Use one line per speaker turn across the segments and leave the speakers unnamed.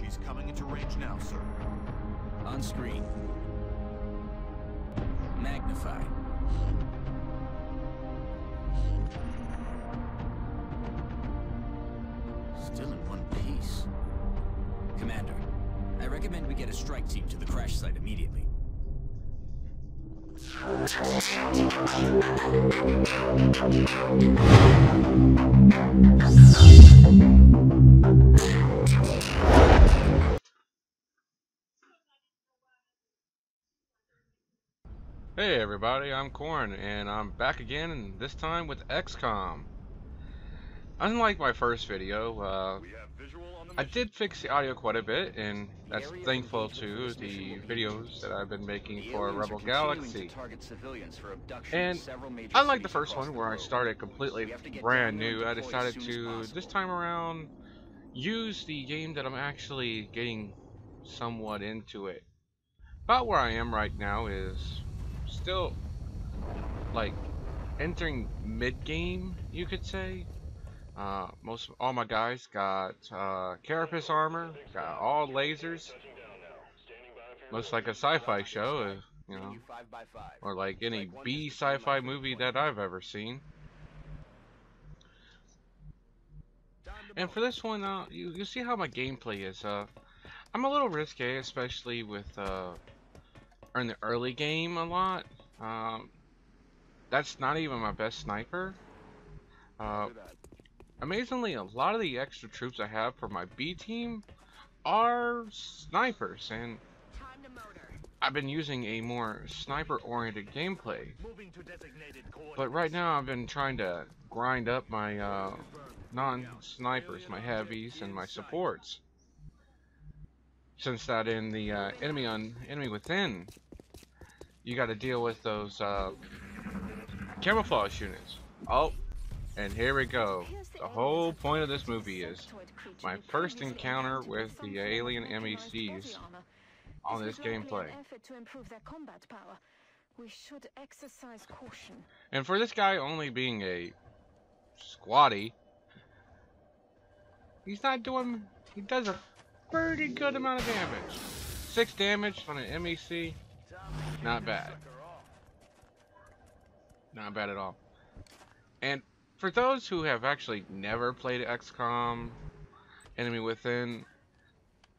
She's coming into range now, sir.
On screen. Magnify. Still in one piece. Commander, I recommend we get a strike team to the crash site immediately.
Hey everybody, I'm Corn, and I'm back again, and this time with XCOM. Unlike my first video, I did fix the audio quite a bit, and that's thankful to the videos that I've been making for Rebel Galaxy. And unlike the first one, where I started completely brand new, I decided to, this time around, use the game that I'm actually getting somewhat into it. About where I am right now is still like entering mid-game, you could say. All my guys got carapace armor, got all lasers. Looks like a sci-fi show, you know, or like any B sci-fi movie that I've ever seen. And for this one, you see how my gameplay is. I'm a little risque, especially with in the early game a lot. That's not even my best sniper. Amazingly, a lot of the extra troops I have for my B team are snipers, and I've been using a more sniper-oriented gameplay. But right now, I've been trying to grind up my non-snipers, my heavies, and my supports. Since that in the Enemy Within, you got to deal with those camouflage units. Oh, and here we go. The whole point of this movie is my first encounter with the alien MECs on this gameplay. And for this guy only being a squatty, he does a pretty good amount of damage. 6 damage on an MEC, not bad. Not bad at all. And for those who have actually never played XCOM, Enemy Within,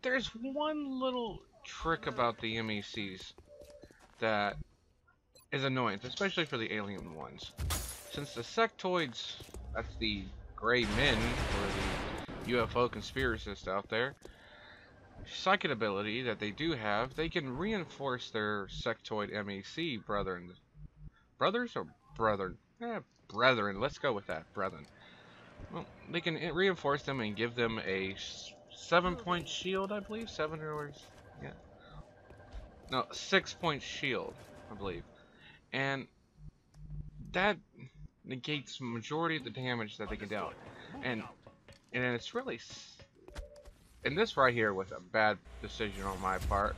there's one little trick about the MECs that is annoying, especially for the alien ones. Since the sectoids, that's the gray men, or the UFO conspiracists out there, psychic ability that they do have, they can reinforce their sectoid MEC brethren. Brothers or brethren? Brethren, let's go with that, brethren. Well, they can reinforce them and give them a 7-point shield, I believe. 7 or yeah, no, 6-point shield, I believe, and that negates majority of the damage that they can deal. And it's really, and this right here was a bad decision on my part.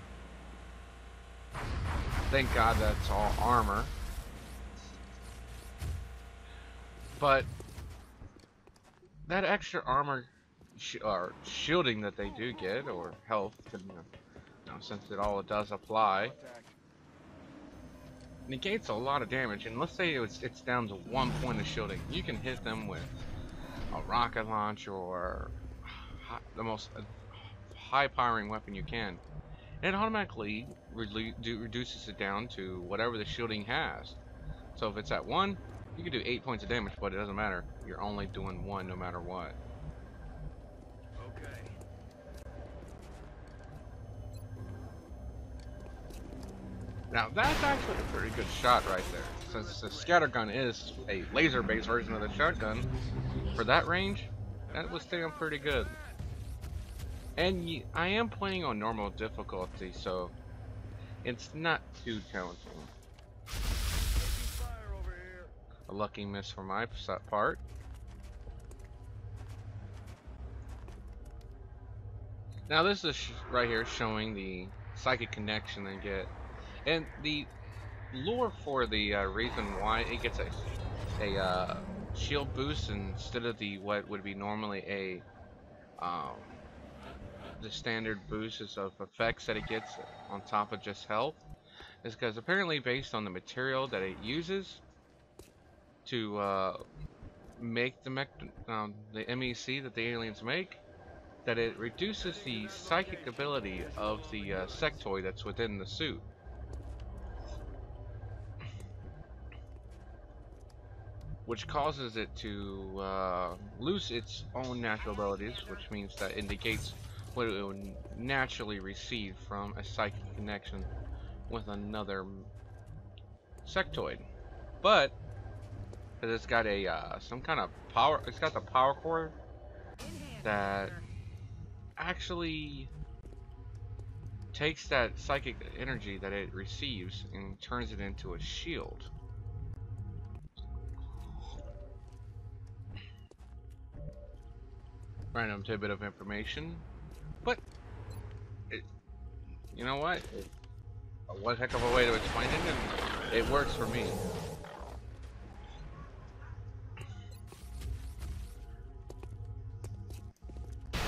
Thank God that's all armor. But that extra armor or shielding that they do get, or health, since it all does apply, negates a lot of damage. And let's say it's down to 1 point of shielding, you can hit them with a rocket launch or the most high-powering weapon you can, and it automatically reduces it down to whatever the shielding has. So if it's at 1, you can do 8 points of damage, but it doesn't matter. You're only doing 1 no matter what.
Okay.
Now that's actually a pretty good shot right there. Since the scattergun is a laser-based version of the shotgun, for that range, that was staying pretty good. And I am playing on normal difficulty, so it's not too challenging. A lucky miss for my part. Now this is right here showing the psychic connection they get, and the lure for the reason why it gets a shield boost instead of the what would be normally a the standard boosts of effects that it gets on top of just health is because apparently based on the material that it uses to make the MEC that the aliens make, that it reduces the psychic ability of the sectoid that's within the suit. Which causes it to lose its own natural abilities, which means that indicates what it would naturally receive from a psychic connection with another sectoid. But because it's got a some kind of power, it's got the power core that actually takes that psychic energy that it receives and turns it into a shield. Random tidbit of information, but you know what? One heck of a way to explain it, and it works for me.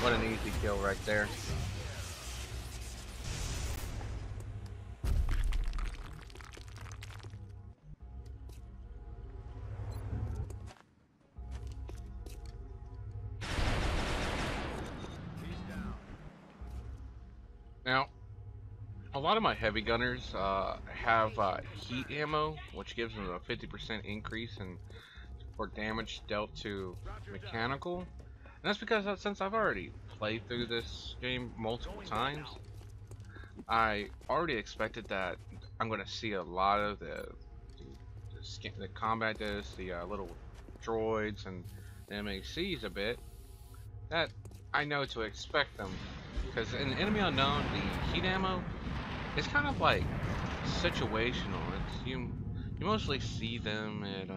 What an easy kill right there. Now, a lot of my heavy gunners have heat ammo, which gives them a 50% increase for damage dealt to mechanical. And that's because since I've already played through this game multiple times, I already expected that I'm going to see a lot of the combat discs, the little droids, and the MECs a bit. That I know to expect them. Because in Enemy Unknown, the heat ammo is kind of like situational. It's you mostly see them at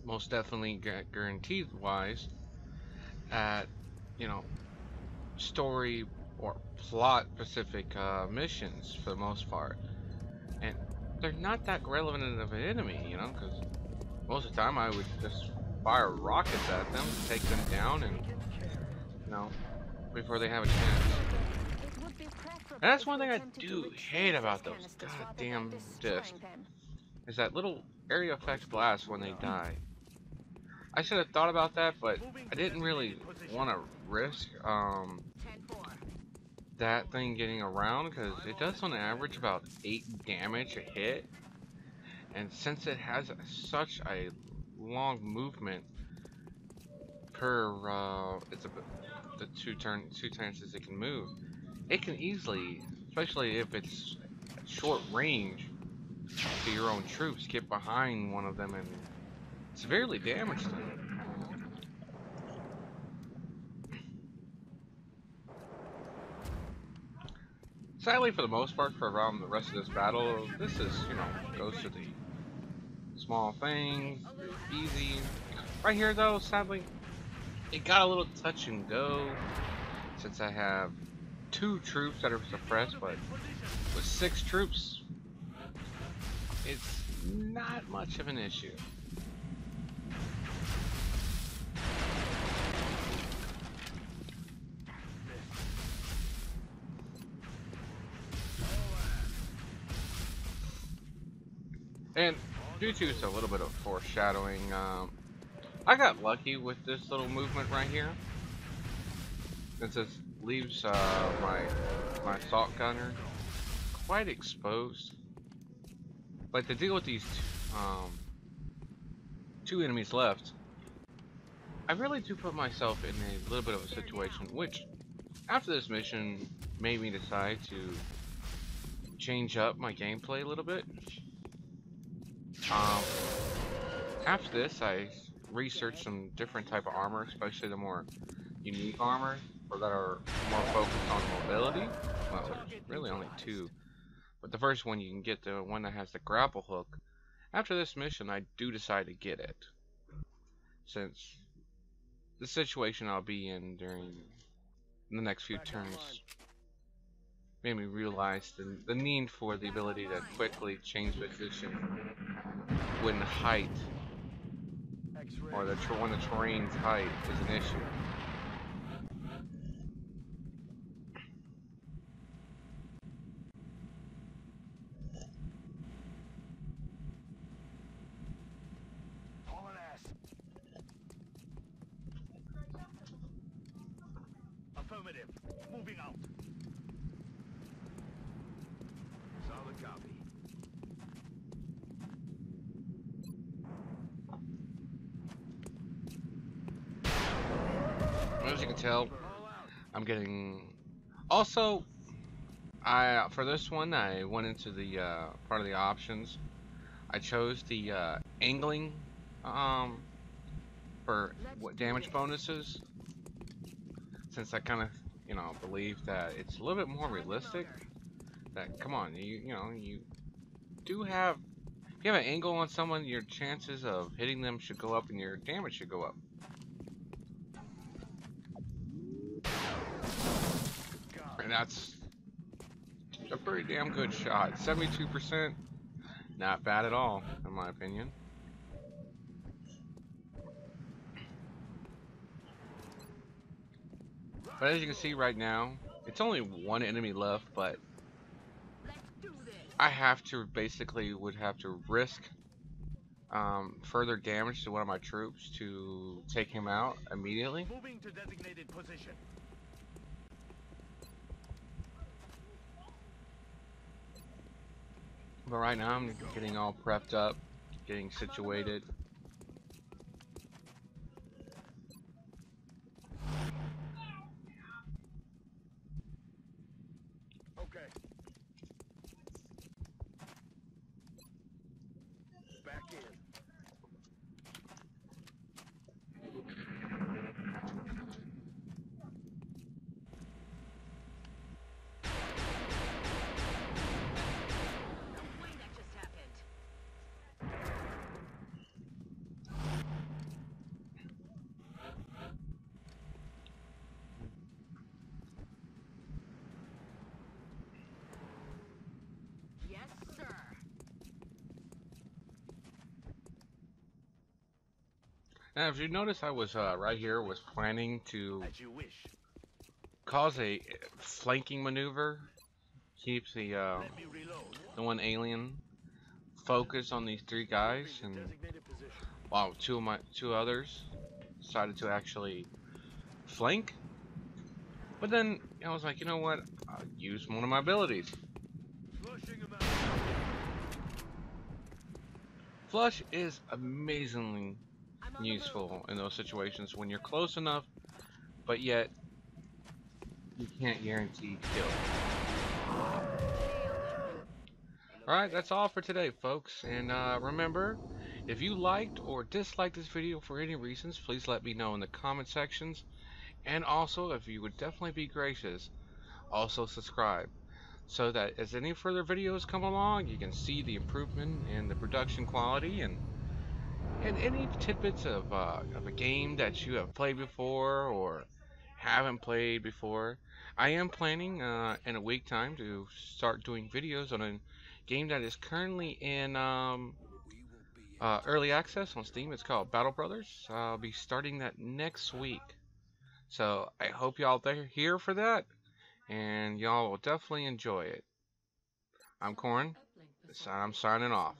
most definitely guaranteed wise at story or plot specific missions for the most part, and they're not that relevant of an enemy, because most of the time I would just fire rockets at them, take them down, and before they have a chance. And that's one thing I do hate about those goddamn discs, is that little area effect blast when they die. I should have thought about that, but I didn't really want to risk that thing getting around, because it does on average about 8 damage a hit, and since it has such a long movement per the two chances it can move, it can easily, especially if it's short range to your own troops, get behind one of them and severely damage them. Sadly, for the most part, for around the rest of this battle, this is, goes to the small things, easy. Right here, though, sadly, it got a little touch and go, since I have 2 troops that are suppressed, but with 6 troops, it's not much of an issue. And due to a little bit of foreshadowing, I got lucky with this little movement right here. Since it leaves my assault gunner quite exposed. Like, to deal with these 2 enemies left, I really do put myself in a little bit of a situation, which after this mission made me decide to change up my gameplay a little bit. After this, I researched some different type of armor, especially the more unique armor, or that are more focused on mobility. Well, there's really only 2, but the first one you can get, the one that has the grapple hook. After this mission, I do decide to get it, since the situation I'll be in during the next few turns made me realize the need for the ability to quickly change position when height, or when the terrain's height is an issue.
Affirmative. Moving out. Solid copy.
As you can tell, I'm getting. Also, for this one, I went into the part of the options. I chose the angling for what damage bonuses, since I kind of believe that it's a little bit more realistic. That come on, you do have if you have an angle on someone, your chances of hitting them should go up and your damage should go up. And that's a pretty damn good shot. 72%, not bad at all, in my opinion. But as you can see right now, it's only one enemy left, but I would have to risk further damage to one of my troops to take him out immediately.
Moving to designated position.
But right now I'm getting all prepped up, getting situated.
Okay. Back in.
Now, if you notice, I was right here was planning to
As you wish.
cause a flanking maneuver, keep the
Let me reload.
one alien focused on these three guys, and
Designated position.
while two others decided to actually flank. But then I was like, you know what? I'll use one of my abilities.
Flushing him out.
Flush is amazingly useful in those situations when you're close enough, but yet you can't guarantee kill. Alright, that's all for today, folks. And remember, if you liked or disliked this video for any reasons, please let me know in the comment sections. And also, if you would definitely be gracious, also subscribe, so that as any further videos come along, you can see the improvement in the production quality and any tidbits of a game that you have played before or haven't played before. I am planning in a week time to start doing videos on a game that is currently in early access on Steam. It's called Battle Brothers. I'll be starting that next week. So I hope y'all are here for that, and y'all will definitely enjoy it. I'm Corin. I'm signing off.